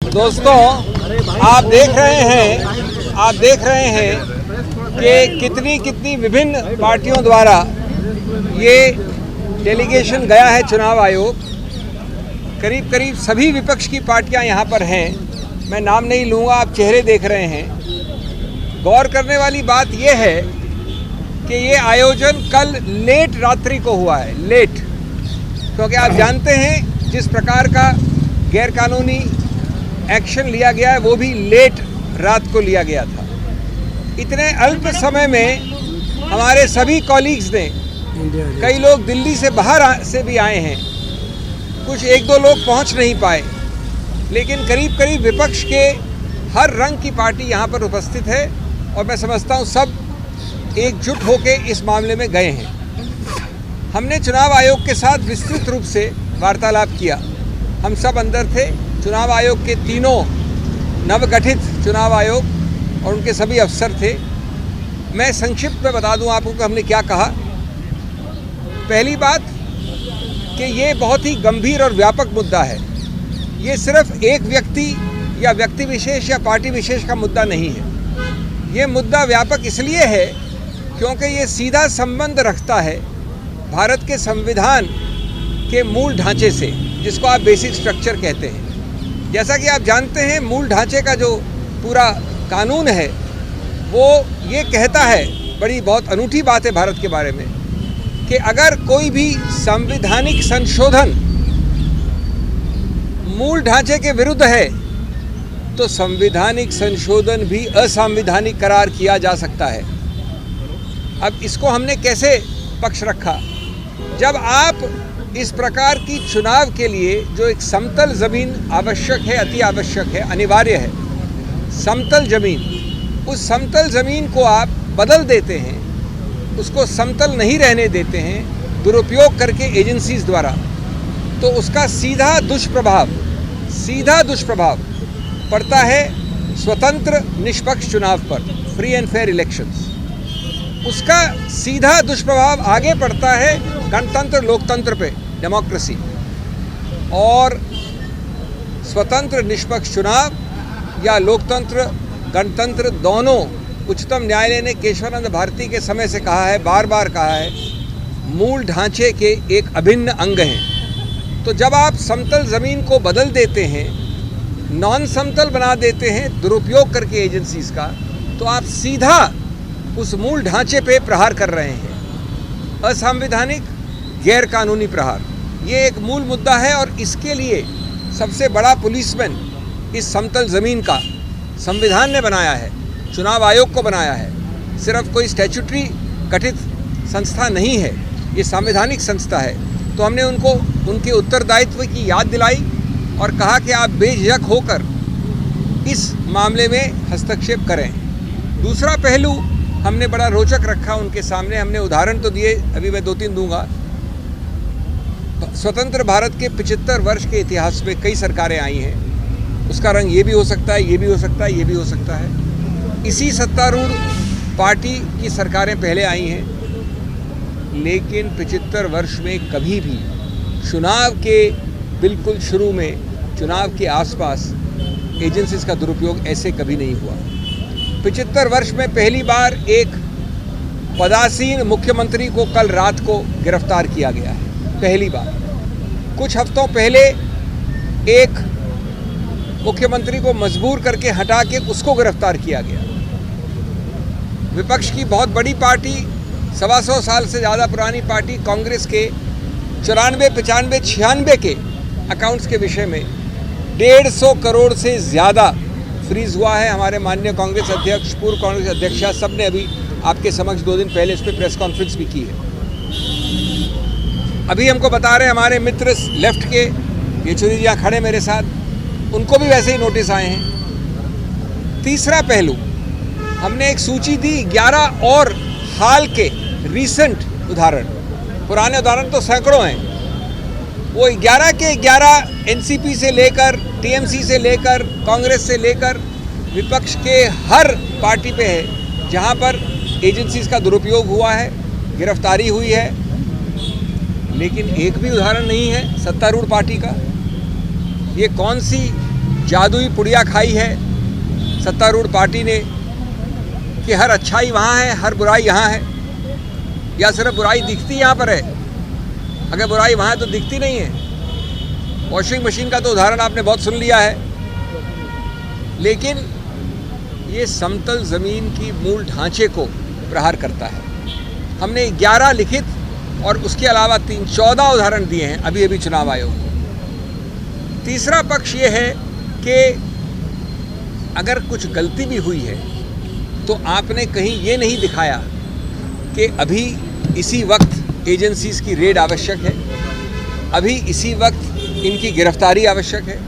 दोस्तों, आप देख रहे हैं कि कितनी विभिन्न पार्टियों द्वारा ये डेलीगेशन गया है चुनाव आयोग। करीब सभी विपक्ष की पार्टियां यहाँ पर हैं। मैं नाम नहीं लूँगा, आप चेहरे देख रहे हैं। गौर करने वाली बात यह है कि ये आयोजन कल लेट रात्रि को हुआ है, लेट, क्योंकि आप जानते हैं जिस प्रकार का गैरकानूनी एक्शन लिया गया है वो भी लेट रात को लिया गया था। इतने अल्प समय में हमारे सभी कॉलीग्स ने, कई लोग दिल्ली से बाहर से भी आए हैं, कुछ एक दो लोग पहुंच नहीं पाए, लेकिन करीब विपक्ष के हर रंग की पार्टी यहाँ पर उपस्थित है और मैं समझता हूँ सब एकजुट होकर इस मामले में गए हैं। हमने चुनाव आयोग के साथ विस्तृत रूप से वार्तालाप किया। हम सब अंदर थे, चुनाव आयोग के तीनों नवगठित चुनाव आयोग और उनके सभी अफसर थे। मैं संक्षिप्त में बता दूं आपको कि हमने क्या कहा। पहली बात कि ये बहुत ही गंभीर और व्यापक मुद्दा है। ये सिर्फ एक व्यक्ति या व्यक्ति विशेष या पार्टी विशेष का मुद्दा नहीं है। ये मुद्दा व्यापक इसलिए है क्योंकि ये सीधा संबंध रखता है भारत के संविधान के मूल ढांचे से, जिसको आप बेसिक स्ट्रक्चर कहते हैं। जैसा कि आप जानते हैं, मूल ढांचे का जो पूरा कानून है वो ये कहता है, बड़ी बहुत अनूठी बात है भारत के बारे में, कि अगर कोई भी संवैधानिक संशोधन मूल ढांचे के विरुद्ध है तो संवैधानिक संशोधन भी असंवैधानिक करार किया जा सकता है। अब इसको हमने कैसे पक्ष रखा? जब आप इस प्रकार की चुनाव के लिए जो एक समतल ज़मीन आवश्यक है, अति आवश्यक है, अनिवार्य है, समतल ज़मीन, उस समतल ज़मीन को आप बदल देते हैं, उसको समतल नहीं रहने देते हैं दुरुपयोग करके एजेंसीज द्वारा, तो उसका सीधा दुष्प्रभाव पड़ता है स्वतंत्र निष्पक्ष चुनाव पर, फ्री एंड फेयर इलेक्शंस। उसका सीधा दुष्प्रभाव आगे पड़ता है गणतंत्र लोकतंत्र पे, डेमोक्रेसी। और स्वतंत्र निष्पक्ष चुनाव या लोकतंत्र गणतंत्र दोनों, उच्चतम न्यायालय ने केशवानंद भारती के समय से कहा है, बार बार कहा है, मूल ढांचे के एक अभिन्न अंग हैं। तो जब आप समतल ज़मीन को बदल देते हैं, नॉन समतल बना देते हैं दुरुपयोग करके एजेंसीज का, तो आप सीधा उस मूल ढांचे पे प्रहार कर रहे हैं, असंवैधानिक गैर कानूनी प्रहार। ये एक मूल मुद्दा है और इसके लिए सबसे बड़ा पुलिसमैन इस समतल ज़मीन का संविधान ने बनाया है, चुनाव आयोग को बनाया है। सिर्फ कोई स्टैट्यूटरी गठित संस्था नहीं है, ये संवैधानिक संस्था है। तो हमने उनको उनके उत्तरदायित्व की याद दिलाई और कहा कि आप बेझिझक होकर इस मामले में हस्तक्षेप करें। दूसरा पहलू हमने बड़ा रोचक रखा उनके सामने। हमने उदाहरण तो दिए, अभी मैं 2-3 दूंगा। स्वतंत्र भारत के 75 वर्ष के इतिहास में कई सरकारें आई हैं। उसका रंग ये भी हो सकता है, ये भी हो सकता है, ये भी हो सकता है। इसी सत्तारूढ़ पार्टी की सरकारें पहले आई हैं, लेकिन 75 वर्ष में कभी भी चुनाव के बिल्कुल शुरू में, चुनाव के आसपास एजेंसीज का दुरुपयोग ऐसे कभी नहीं हुआ। 75 वर्ष में पहली बार एक पदासीन मुख्यमंत्री को कल रात को गिरफ्तार किया गया है, पहली बार। कुछ हफ्तों पहले एक मुख्यमंत्री को मजबूर करके हटा के उसको गिरफ्तार किया गया। विपक्ष की बहुत बड़ी पार्टी, 125 साल से ज़्यादा पुरानी पार्टी कांग्रेस के 94, 95, 96 के अकाउंट्स के विषय में 150 करोड़ से ज़्यादा फ्रीज हुआ है। हमारे माननीय कांग्रेस अध्यक्ष, पूर्व कांग्रेस अध्यक्षा, सब ने अभी आपके समक्ष 2 दिन पहले इस पर प्रेस कॉन्फ्रेंस भी की है। अभी हमको बता रहे हैं हमारे मित्र लेफ्ट के, येचुरी जी यहाँ खड़े मेरे साथ, उनको भी वैसे ही नोटिस आए हैं। तीसरा पहलू, हमने एक सूची दी 11 और हाल के रीसेंट उदाहरण, पुराने उदाहरण तो सैकड़ों हैं। वो 11 के 11 एनसीपी से लेकर, टीएमसी से लेकर, कांग्रेस से लेकर विपक्ष के हर पार्टी पे है जहां पर एजेंसीज का दुरुपयोग हुआ है, गिरफ्तारी हुई है। लेकिन एक भी उदाहरण नहीं है सत्तारूढ़ पार्टी का। ये कौन सी जादुई पुड़िया खाई है सत्तारूढ़ पार्टी ने कि हर अच्छाई वहाँ है, हर बुराई यहाँ है, या सिर्फ बुराई दिखती यहाँ पर है? अगर बुराई वहाँ है तो दिखती नहीं है। वॉशिंग मशीन का तो उदाहरण आपने बहुत सुन लिया है, लेकिन ये समतल ज़मीन की मूल ढांचे को प्रहार करता है। हमने 11 लिखित और उसके अलावा 14 उदाहरण दिए हैं अभी अभी चुनाव आयोग को। तीसरा पक्ष ये है कि अगर कुछ गलती भी हुई है तो आपने कहीं ये नहीं दिखाया कि अभी इसी वक्त एजेंसीज की रेड आवश्यक है, अभी इसी वक्त इनकी गिरफ्तारी आवश्यक है।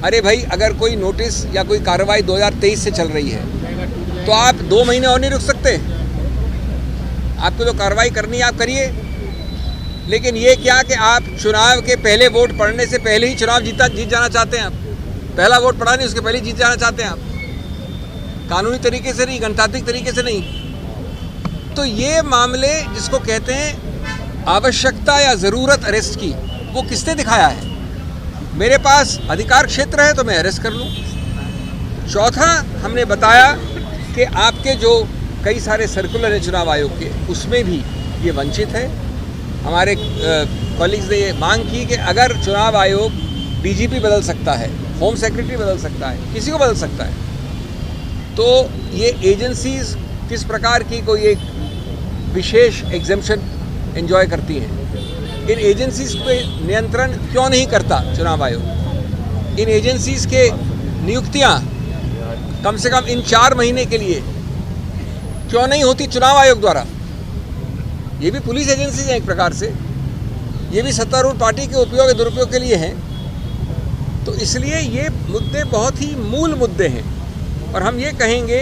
अरे भाई, अगर कोई नोटिस या कोई कार्रवाई 2023 से चल रही है तो आप 2 महीने और नहीं रुक सकते? आपको जो कार्रवाई करनी है आप करिए, लेकिन ये क्या कि आप चुनाव के पहले वोट पड़ने से पहले ही चुनाव जीत जाना चाहते हैं। आप पहला वोट पड़ा नहीं, उसके पहले ही जीत जाना चाहते हैं आप, कानूनी तरीके से नहीं, गणतांत्रिक तरीके से नहीं। तो ये मामले जिसको कहते हैं आवश्यकता या ज़रूरत अरेस्ट की, वो किसने दिखाया है? मेरे पास अधिकार क्षेत्र है तो मैं अरेस्ट कर लूँ। चौथा, हमने बताया कि आपके जो कई सारे सर्कुलर हैं चुनाव आयोग के, उसमें भी ये वंचित है। हमारे कॉलीग्स ने ये मांग की कि अगर चुनाव आयोग डीजीपी बदल सकता है, होम सेक्रेटरी बदल सकता है, किसी को बदल सकता है, तो ये एजेंसीज किस प्रकार की कोई एक विशेष एग्जेम्पशन एंजॉय करती हैं? इन एजेंसीज पे नियंत्रण क्यों नहीं करता चुनाव आयोग? इन एजेंसीज के नियुक्तियां कम से कम इन 4 महीने के लिए क्यों नहीं होती चुनाव आयोग द्वारा? ये भी पुलिस एजेंसीज हैं एक प्रकार से, ये भी सत्तारूढ़ पार्टी के उपयोग दुरुपयोग के लिए हैं। तो इसलिए ये मुद्दे बहुत ही मूल मुद्दे हैं, और हम ये कहेंगे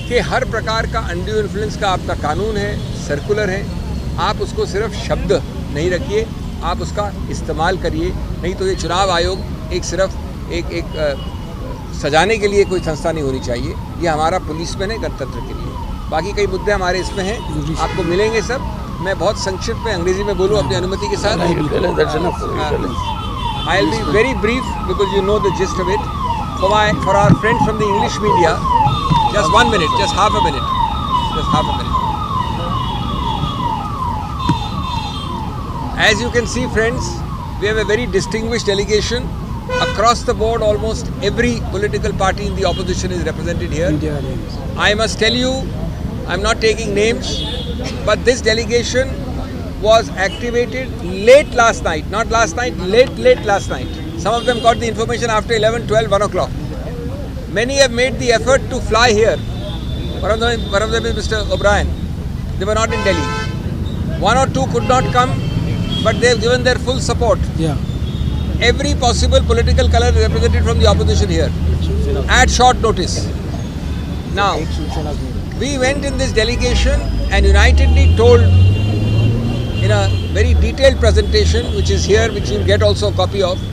कि हर प्रकार का अनड्यू इन्फ्लुएंस का आपका कानून है, सर्कुलर है, आप उसको सिर्फ शब्द नहीं रखिए, आप उसका इस्तेमाल करिए। नहीं तो ये चुनाव आयोग एक सिर्फ एक सजाने के लिए कोई संस्था नहीं होनी चाहिए। ये हमारा पुलिसमैन है गणतंत्र के लिए। बाकी कई मुद्दे हमारे इसमें हैं, आपको मिलेंगे सब। मैं बहुत संक्षिप्त में अंग्रेजी में बोलूँ अपनी अनुमति के साथ। I will be very brief because you know the gist of it. For our friends from the English media, just 1 minute, just half a minute. As you can see, friends, we have a very distinguished delegation. Across the board, almost every political party in the opposition is represented here. I must tell you, I'm not taking names, but this delegation was activated late last night. Not last night, late last night. Some of them got the information after 11, 12, 1 o'clock. Many have made the effort to fly here. One of them is Mr. O'Brien. They were not in Delhi. 1 or 2 could not come, but they have given their full support. Yeah. Every possible political color is represented from the opposition here at short notice. Now, we went in this delegation and unitedly told in a very detailed presentation, which is here, which you'll get also a copy of.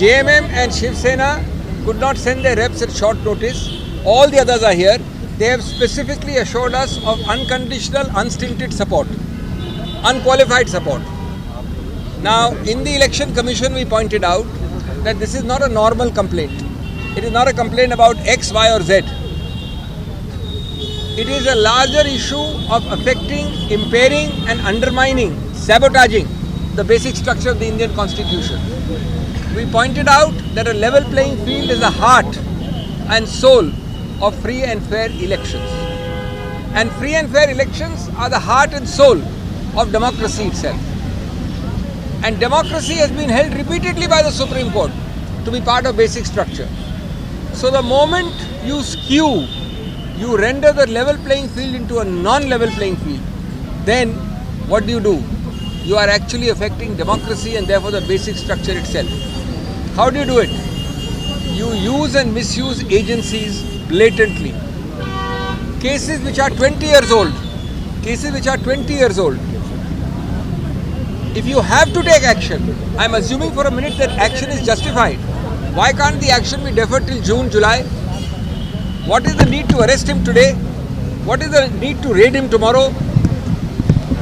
JMM and Shiv Sena could not send their reps at short notice. All the others are here. They have specifically assured us of unconditional, unstinted support, unqualified support. Now, in the Election Commission, we pointed out that this is not a normal complaint. It is not a complaint about X, Y or Z. It is a larger issue of affecting, impairing and undermining, sabotaging the basic structure of the Indian Constitution. We pointed out that a level playing field is the heart and soul of free and fair elections. And free and fair elections are the heart and soul of democracy itself. And democracy has been held repeatedly by the Supreme Court to be part of basic structure. So the moment you skew, you render the level playing field into a non-level playing field, then what do? You are actually affecting democracy and therefore the basic structure itself. How do you do it? You use and misuse agencies blatantly. Cases which are 20 years old. If you have to take action, I'm assuming for a minute that action is justified. Why can't the action be deferred till June, July? What is the need to arrest him today? What is the need to raid him tomorrow?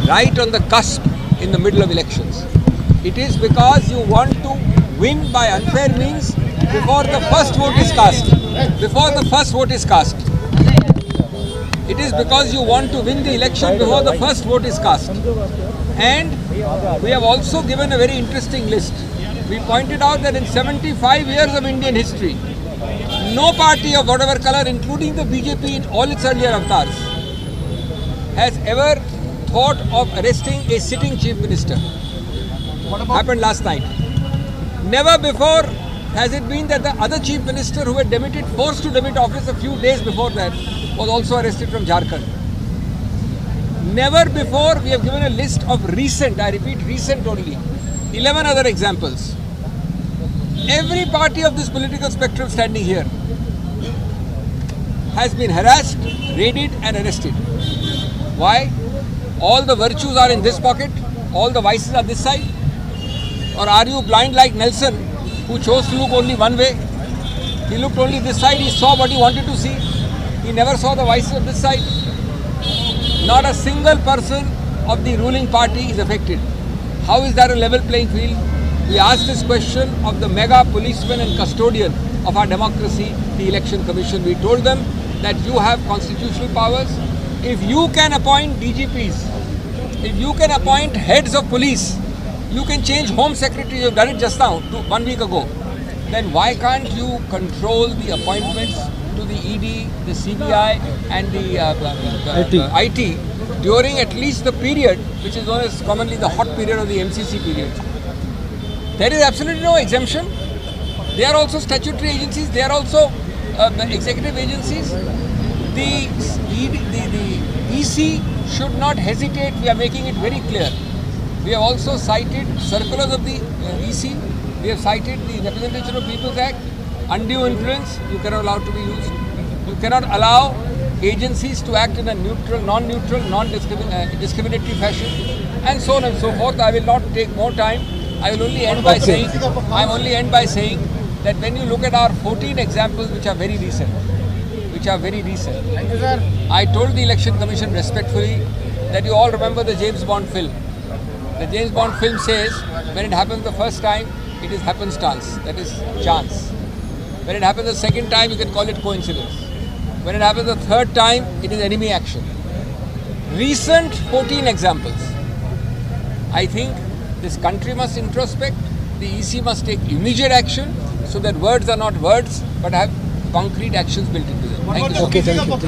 Right on the cusp in the middle of elections. It is because you want to win by unfair means before the first vote is cast. Before the first vote is cast. It is because you want to win the election before the first vote is cast. And we have also given a very interesting list. We pointed out that in 75 years of Indian history, no party of whatever color, including the BJP in all its earlier avatars, has ever thought of arresting a sitting chief minister. Happened last night. Never before has it been that the other chief minister who had forced to demit office a few days before that was also arrested from Jharkhand. Never before we have given a list of recent, I repeat recent only, 11 other examples. Every party of this political spectrum standing here has been harassed, raided and arrested. Why? All the virtues are in this pocket, all the vices are this side? Or are you blind like Nelson, who chose to look only one way? He looked only this side, he saw what he wanted to see. He never saw the vices of this side. Not a single person of the ruling party is affected. How is that a level playing field? We asked this question of the mega policeman and custodian of our democracy, the Election Commission. We told them that you have constitutional powers. If you can appoint DGPs, if you can appoint heads of police, you can change Home Secretary, you've done it just now, 1 week ago. Then why can't you control the appointments to the ED, the CBI and the IT during at least the period which is known as commonly the hot period or the MCC period? There is absolutely no exemption. They are also statutory agencies, they are also executive agencies. The EC should not hesitate, we are making it very clear. We have also cited circulars of the EC, we have cited the Representation of People's Act, undue influence, you cannot allow to be used. You cannot allow agencies to act in a neutral, non-neutral, non-discriminatory fashion, and so on and so forth. I will not take more time. I will only end by saying, that when you look at our 14 examples which are very recent, I told the Election Commission respectfully that you all remember the James Bond film. The James Bond film says, when it happens the first time, it is happenstance, that is chance. When it happens the second time, you can call it coincidence. When it happens the third time, it is enemy action. Recent 14 examples. I think this country must introspect, the EC must take immediate action so that words are not words but have concrete actions built into them. Thank you. Okay, thank you.